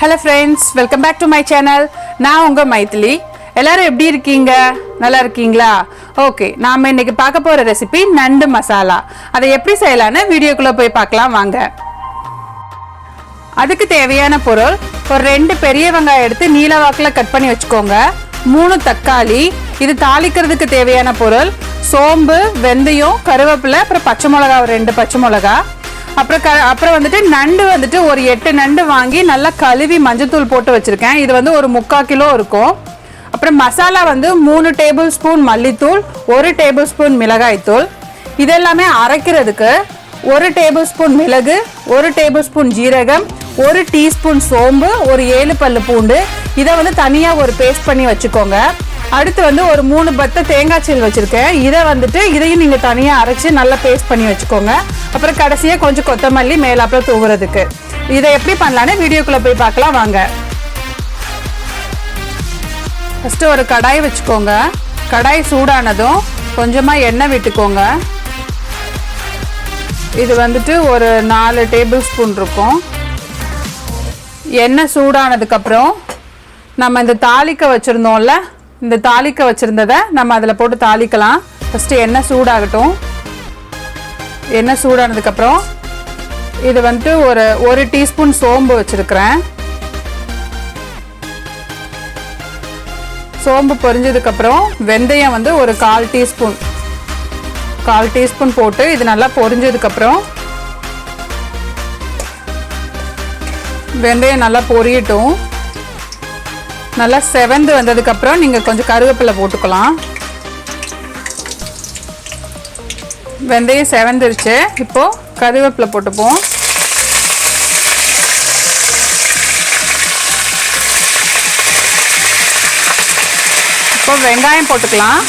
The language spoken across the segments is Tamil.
Hello friends, welcome back to my channel. நான் உங்க மைதிலி. எல்லாரும் எப்படி இருக்கீங்க? நல்லா இருக்கீங்களா? ஓகே, நாம இன்னைக்கு பார்க்க போற ரெசிபி நண்டு மசாலா. அதை எப்படி செய்யலாம்னு வீடியோக்குள்ள போய் பார்க்கலாம் வாங்க. அதுக்கு தேவையான பொருள் ஒரு 2 பெரிய வெங்காயம் எடுத்து நீல வாக்குல கட் பண்ணி வச்சுக்கோங்க. 3 தக்காளி, இது தாளிக்கிறதுக்கு தேவையான பொருள் சோம்பு, வெந்தயம், கருவேப்பிலை, அப்புறம் பச்சை மிளகாய் 2 பச்சை மிளகாய். அப்புறம் வந்துட்டு நண்டு வந்துட்டு ஒரு 8 நண்டு வாங்கி நல்லா கழுவி மஞ்சத்தூள் போட்டு வச்சிருக்கேன். இது வந்து ஒரு 3/4 கிலோ இருக்கும். அப்புறம் மசாலா வந்து 3 டேபிள் ஸ்பூன் மல்லித்தூள், 1 டேபிள் ஸ்பூன் மிளகாய் தூள். இதெல்லாமே அரைக்கிறதுக்கு 1 டேபிள் ஸ்பூன் மிளகு, 1 டேபிள் ஸ்பூன் ஜீரகம், 1 டீஸ்பூன் சோம்பு, ஒரு 7 பல்லு பூண்டு. இதை வந்து தனியாக ஒரு பேஸ்ட் பண்ணி வச்சுக்கோங்க. அடுத்து வந்து ஒரு 3 பத்தை தேங்காய் சீல் வச்சுருக்கேன். இதையும் நீங்கள் தனியாக அரைச்சி நல்லா பேஸ்ட் பண்ணி வச்சுக்கோங்க. அப்புறம் கடைசியாக கொஞ்சம் கொத்தமல்லி மேலாப்புல தூவுறதுக்கு. இதை எப்படி பண்ணலான்னு வீடியோக்குள்ளே போய் பார்க்கலாம் வாங்க. ஃபஸ்ட்டு ஒரு கடாய் வச்சுக்கோங்க. கடாய் சூடானதும் கொஞ்சமாக எண்ணெய் விட்டுக்கோங்க. இது வந்துட்டு ஒரு 4 டேபிள் ஸ்பூன் இருக்கும். எண்ணெய் சூடானதுக்கப்புறம் நம்ம இந்த தாளிக்க வச்சுருந்தோம்ல, இந்த தாளிக்க வச்சுருந்ததை நம்ம அதில் போட்டு தாளிக்கலாம். ஃபஸ்ட்டு எண்ணெய் சூடாகட்டும். எண்ணெய் சூடானதுக்கப்புறம் இது வந்துட்டு ஒரு டீஸ்பூன் சோம்பு வச்சுருக்கிறேன். சோம்பு பொரிஞ்சதுக்கப்புறம் வெந்தயம் வந்து ஒரு 1/4 டீஸ்பூன் போட்டு இது நல்லா பொரிஞ்சதுக்கப்புறம் வெந்தயம் நல்லா பொரியட்டும். நல்லா செவந்து வந்ததுக்கப்புறம் நீங்கள் கொஞ்சம் கருவேப்பிலை போட்டுக்கலாம். வெந்தயம் செவந்துருச்சு. இப்போது கருவேப்பிலை போட்டுப்போம். இப்போ வெங்காயம் போட்டுக்கலாம்.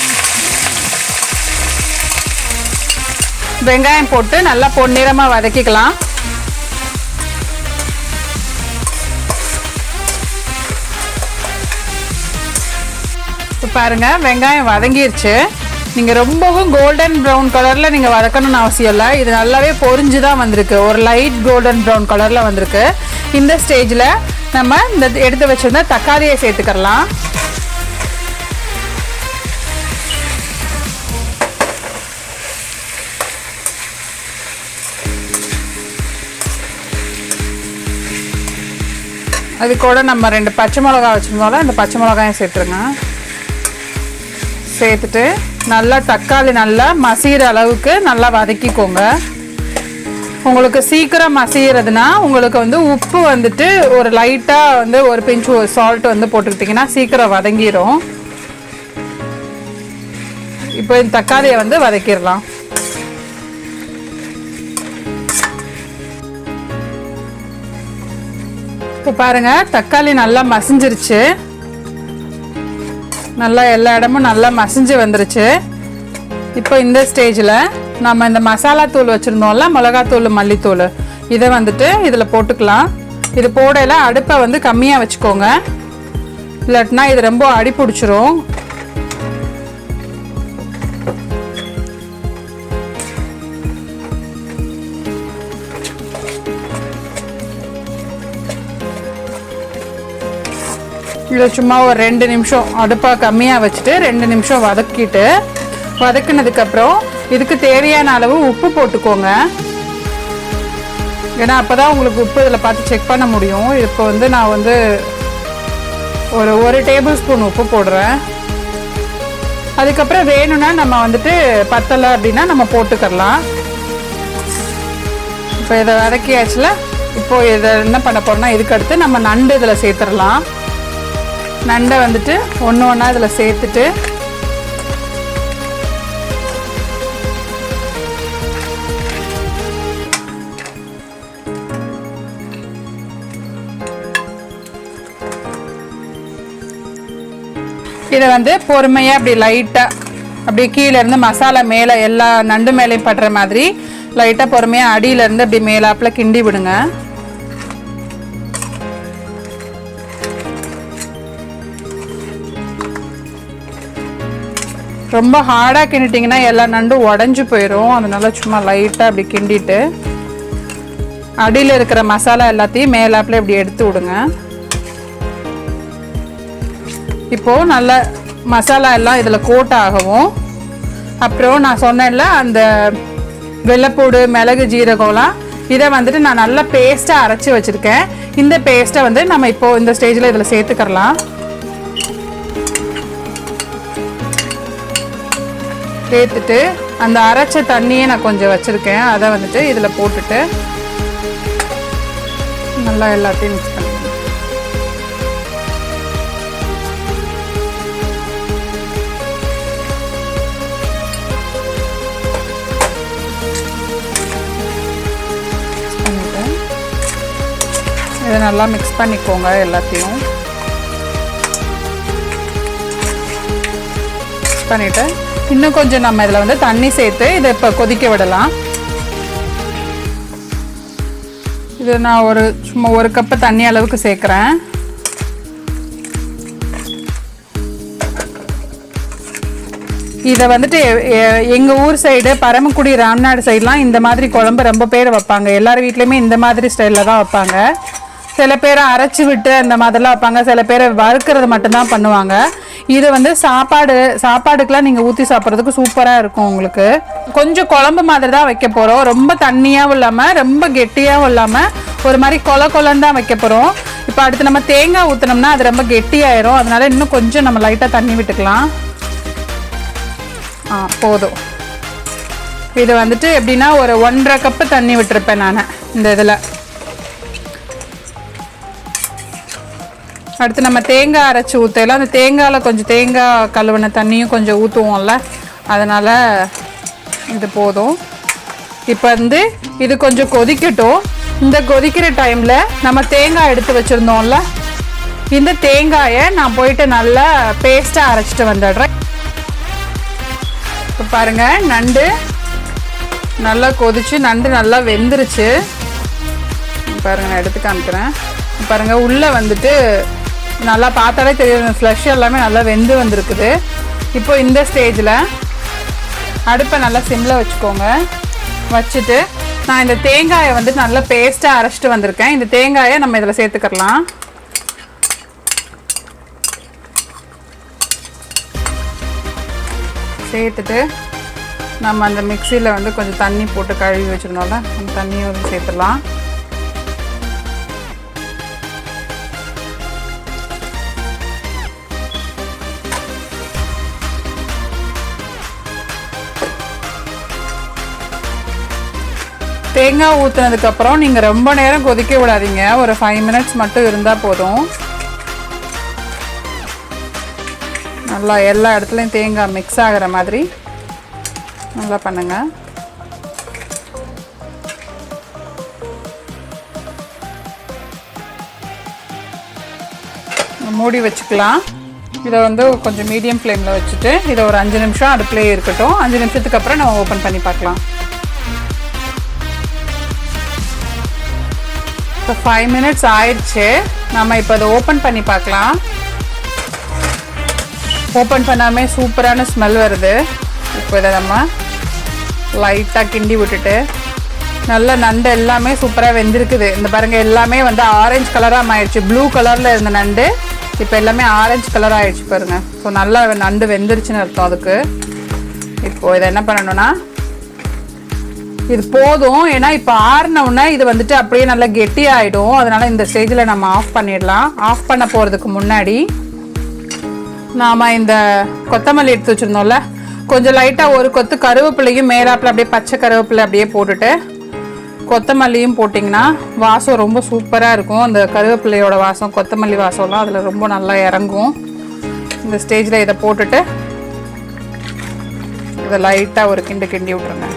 வெங்காயம் போட்டு நல்லா பொன்னிறமாக வதக்கிக்கலாம். இப்போ பாருங்கள், வெங்காயம் வதங்கிருச்சு. நீங்கள் ரொம்பவும் கோல்டன் ப்ரௌன் கலரில் நீங்கள் வதக்கணும்னு அவசியம் இல்லை. இது நல்லாவே பொரிஞ்சு தான் வந்திருக்கு. ஒரு லைட் கோல்டன் ப்ரௌன் கலரில் வந்திருக்கு. இந்த ஸ்டேஜில் நம்ம இந்த எடுத்து வச்சுருந்தா தக்காளியை சேர்த்துக்கலாம். அது கூட நம்ம 2 பச்சை மிளகாய் வச்சுருந்தோம்ல, அந்த பச்சை மிளகாயும் சேர்த்துருங்க. சேர்த்துட்டு நல்லா தக்காளி நல்லா மசிகிற அளவுக்கு நல்லா வதக்கிக்கோங்க. உங்களுக்கு சீக்கிரம் மசிகிறதுனா உங்களுக்கு வந்து உப்பு வந்துட்டு ஒரு லைட்டாக வந்து ஒரு பிஞ்சு சால்ட் வந்து போட்டுக்கிட்டிங்கன்னா சீக்கிரம் வதங்கிடும். இப்போ இந்த தக்காளியை வந்து வதக்கிடலாம். இப்போ பாருங்கள், தக்காளி நல்லா மசிஞ்சிருச்சு. நல்லா எல்லா இடமும் நல்லா மசிஞ்சு வந்துருச்சு. இப்போ இந்த ஸ்டேஜில் நம்ம இந்த மசாலா தூள் வச்சுருந்தோம்ல, மிளகாத்தூள், மல்லித்தூள், இதை வந்துட்டு இதில் போட்டுக்கலாம். இது போடையில் அடுப்பை வந்து கம்மியாக வச்சுக்கோங்க, இல்லாட்டினா இது ரொம்ப அடி பிடிச்சிரும். இதை சும்மா ஒரு 2 நிமிஷம் அடுப்பை கம்மியாக வச்சுட்டு 2 நிமிஷம் வதக்கினதுக்கப்புறம் இதுக்கு தேவையான அளவு உப்பு போட்டுக்கோங்க. ஏன்னா அப்போ தான் உங்களுக்கு உப்பு இதில் பார்த்து செக் பண்ண முடியும். இப்போ வந்து நான் வந்து ஒரு டேபிள் ஸ்பூன் உப்பு போடுறேன். அதுக்கப்புறம் வேணும்னா நம்ம வந்துட்டு பத்தலை அப்படின்னா நம்ம போட்டுக்கலாம். இப்போ இதை வதக்கியாச்சுல, இப்போது இதை என்ன பண்ண போகிறோம்னா இதுக்கு அடுத்து நம்ம நண்டு இதில் சேர்த்துடலாம். நண்டை வந்துட்டு ஒன்றா இதில் சேர்த்துட்டு இதை வந்து பொறுமையாக அப்படி லைட்டாக அப்படியே கீழேருந்து மசாலா மேலே எல்லா நண்டு மேலேயும் படுற மாதிரி லைட்டாக பொறுமையாக அடியிலேருந்து அப்படி மேலாப்பில் கிண்டி விடுங்க. ரொம்ப ஹார்டாக கிண்டிட்டிங்கன்னா எல்லா நண்டும் உடஞ்சி போயிடும். அதனால சும்மா லைட்டாக அப்படி கிண்டிட்டு அடியில் இருக்கிற மசாலா எல்லாத்தையும் மேலாப்பில் இப்படி எடுத்து விடுங்க. இப்போது நல்ல மசாலா எல்லாம் இதில் கோட் ஆகவும், அப்புறம் நான் சொன்னேன்ல அந்த வெள்ளைப்பூடு மிளகு ஜீரகம்லாம் இதை வந்துட்டு நான் நல்லா பேஸ்ட்டாக அரைச்சி வச்சுருக்கேன். இந்த பேஸ்ட்டை வந்து நம்ம இப்போது இந்த ஸ்டேஜில் இதில் சேர்த்துக்கலாம். சேர்த்துட்டு அந்த அரைச்ச தண்ணியை நான் கொஞ்சம் வச்சுருக்கேன், அதை வந்துட்டு இதில் போட்டுட்டு நல்லா எல்லாத்தையும் மிக்ஸ் பண்ணி இதை நல்லா மிக்ஸ் பண்ணிக்கோங்க. எல்லாத்தையும் மிக்ஸ் பண்ணிவிட்டு இன்னும் கொஞ்சம் நம்ம இதில் வந்து தண்ணி சேர்த்து இதை இப்போ கொதிக்க விடலாம். இது நான் சும்மா 1 கப்பு தண்ணி அளவுக்கு சேர்க்குறேன். இதை வந்துட்டு எங்கள் ஊர் சைடு பரமக்குடி ராம்நாடு சைட்லாம் இந்த மாதிரி குழம்பு ரொம்ப பேர் வைப்பாங்க. எல்லார் வீட்லேயுமே இந்த மாதிரி ஸ்டைலில் தான் வைப்பாங்க. சில பேர் அரைச்சி விட்டு அந்த மாதிரிலாம் வைப்பாங்க, சில பேர் வறுக்கிறது மட்டும்தான் பண்ணுவாங்க. இது வந்து சாப்பாடுக்கெலாம் நீங்கள் ஊற்றி சாப்பிட்றதுக்கு சூப்பராக இருக்கும். உங்களுக்கு கொஞ்சம் குழம்பு மாதிரி தான் வைக்க போகிறோம். ரொம்ப தண்ணியாகவும் இல்லாமல் ரொம்ப கெட்டியாகவும் இல்லாமல் ஒரு மாதிரி கொலன்னு தான் வைக்க போகிறோம். இப்போ அடுத்து நம்ம தேங்காய் ஊற்றினோம்னா அது ரொம்ப கெட்டியாயிரும். அதனால இன்னும் கொஞ்சம் நம்ம லைட்டாக தண்ணி விட்டுக்கலாம். போதும். இது வந்துட்டு எப்படின்னா ஒரு 1.5 கப்பு தண்ணி விட்டுருப்பேன் நான் இந்த இதில். அடுத்து நம்ம தேங்காய் அரைச்சி ஊற்றலாம். அந்த தேங்காயில் கொஞ்சம் தேங்காய் கழுவின தண்ணியும் கொஞ்சம் ஊற்றுவோம்ல, அதனால் இது போதும். இப்போ வந்து இது கொஞ்சம் கொதிக்கட்டும். இந்த கொதிக்கிற டைமில் நம்ம தேங்காய் எடுத்து வச்சுருந்தோம்ல, இந்த தேங்காயை நான் போயிட்டு நல்லா பேஸ்ட்டாக அரைச்சிட்டு வந்துடுறேன். இப்போ பாருங்கள், நண்டு நல்லா கொதிச்சு நண்டு நல்லா வெந்துருச்சு. பாருங்கள், நான் எடுத்து காமிக்கிறேன். பாருங்கள், உள்ளே வந்துட்டு நல்லா பார்த்தாலே தெரியும், ஃப்ளஷ் எல்லாமே நல்லா வெந்து வந்திருக்குது. இப்போ இந்த ஸ்டேஜில் அடுப்பை நல்லா சிம்மில் வச்சுக்கோங்க. வச்சுட்டு நான் இந்த தேங்காயை வந்து நல்லா பேஸ்ட்டாக அரைச்சிட்டு வந்திருக்கேன். இந்த தேங்காயை நம்ம இதில் சேர்த்துக்கலாம். சேர்த்துட்டு நம்ம அந்த மிக்சியில் வந்து கொஞ்சம் தண்ணி போட்டு கழுவி வச்சுருந்தோம்ல, அந்த தண்ணியை வந்து சேர்த்துடலாம். தேங்காய் ஊற்றுனதுக்கப்புறம் நீங்கள் ரொம்ப நேரம் கொதிக்க விடாதீங்க. ஒரு 5 மினிட்ஸ் மட்டும் இருந்தால் போதும். நல்லா எல்லா இடத்துலையும் தேங்காய் மிக்ஸ் ஆகிற மாதிரி நல்லா பண்ணுங்க. மூடி வச்சுக்கலாம். இதை வந்து கொஞ்சம் மீடியம் ஃப்ளேமில் வச்சுட்டு இதை ஒரு 5 நிமிஷம் அடுப்புலேயே இருக்கட்டும். 5 நிமிஷத்துக்கு அப்புறம் நம்ம ஓப்பன் பண்ணி பார்க்கலாம். இப்போ 5 மினிட்ஸ் ஆயிடுச்சு. நம்ம இப்போ அதை ஓப்பன் பண்ணி பார்க்கலாம். ஓப்பன் பண்ணாமே சூப்பரான ஸ்மெல் வருது. இப்போ இதை நம்ம லைட்டாக கிண்டி விட்டுட்டு நல்லா நண்டு எல்லாமே சூப்பராக வெந்திருக்குது. இந்த பாருங்கள், எல்லாமே வந்து ஆரஞ்சு கலராக ஆயிடுச்சு. ப்ளூ கலரில் இருந்த நண்டு இப்போ எல்லாமே ஆரஞ்சு கலர் ஆகிடுச்சு பாருங்கள். ஸோ நல்லா நண்டு வெந்துருச்சுன்னு அர்த்தம் அதுக்கு. இப்போது இதை என்ன பண்ணணும்னா, இது போதும். ஏன்னா இப்போ ஆறினவுடனே இது வந்துட்டு அப்படியே நல்லா கெட்டி ஆகிடும். அதனால் இந்த ஸ்டேஜில் நம்ம ஆஃப் பண்ணிடலாம். ஆஃப் பண்ண போகிறதுக்கு முன்னாடி நாம் இந்த கொத்தமல்லி எடுத்து வச்சுருந்தோம்ல, கொஞ்சம் லைட்டாக ஒரு கொத்து கருவேப்பிலையும் மேலாப்பில் அப்படியே பச்சை கருவேப்பிலை அப்படியே போட்டுட்டு கொத்தமல்லியும் போட்டிங்கன்னா வாசம் ரொம்ப சூப்பராக இருக்கும். அந்த கருவேப்பிலையோட வாசம், கொத்தமல்லி வாசம்லாம் அதில் ரொம்ப நல்லா இறங்கும். இந்த ஸ்டேஜில் இதை போட்டுட்டு இதை லைட்டாக ஒரு கிண்டி விட்டுருங்க.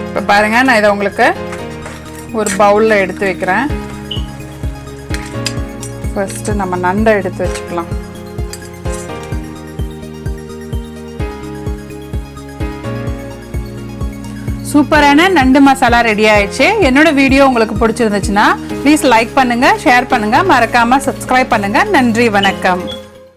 இப்போ பாருங்கள், நான் இதை உங்களுக்கு ஒரு பவுலில் எடுத்து வைக்கிறேன். ஃபஸ்ட்டு நம்ம நண்டை எடுத்து வச்சுக்கலாம். சூப்பரான நண்டு மசாலா ரெடி ஆயிடுச்சு. என்னோட வீடியோ உங்களுக்கு பிடிச்சிருந்துச்சுன்னா ப்ளீஸ் லைக் பண்ணுங்க, ஷேர் பண்ணுங்க, மறக்காம சப்ஸ்கிரைப் பண்ணுங்க. நன்றி, வணக்கம்.